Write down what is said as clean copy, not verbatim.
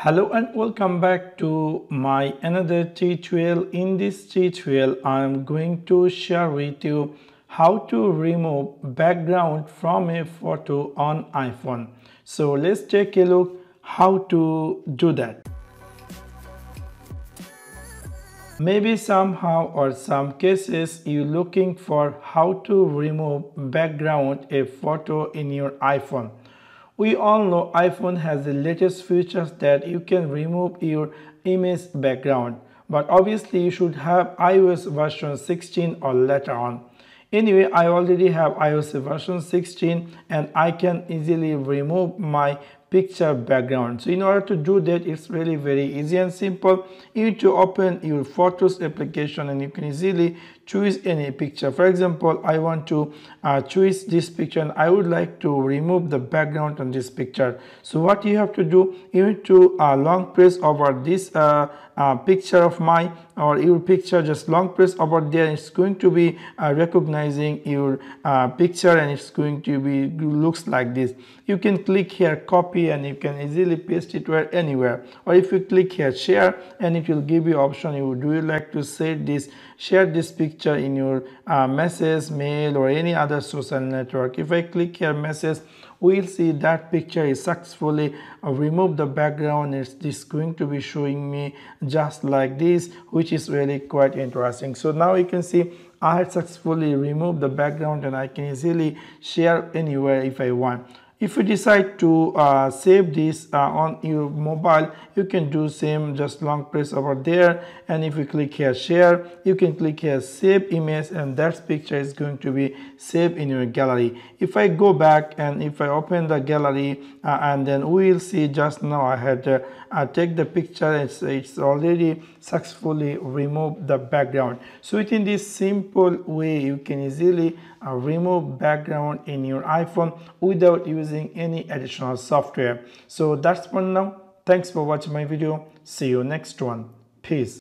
Hello and welcome back to my another tutorial. In this tutorial I am going to share with you how to remove background from a photo on iPhone. So let's take a look how to do that. Maybe somehow or some cases you're looking for how to remove background a photo in your iPhone. We all know iPhone has the latest features that you can remove your image background, but obviously you should have iOS version 16 or later on. Anyway, I already have iOS version 16 and I can easily remove my picture background. So in order to do that, it's really very easy and simple. You need to open your Photos application and you can easily choose any picture. For example, I want to choose this picture and I would like to remove the background on this picture. So what you have to do, you need to long press over this picture of mine or your picture, just long press over there. It's going to be recognizing your picture and it's going to be looks like this. You can click here copy and you can easily paste it anywhere, or if you click here share and it will give you option. Do you like to share this picture in your message, mail or any other social network? If I click here message, we'll see that picture is successfully removed the background. It's going to be showing me just like this, which is really quite interesting. So now you can see I had successfully removed the background and I can easily share anywhere if I want. If you decide to save this on your mobile, you can do same, just long press over there, and if you click here share, you can click here save image and that picture is going to be saved in your gallery. If I go back and if I open the gallery and then we will see just now I had take the picture, it's already successfully removed the background. So within this simple way you can easily remove background in your iPhone without using any additional software. So that's for now. Thanks for watching my video. See you next one. Peace.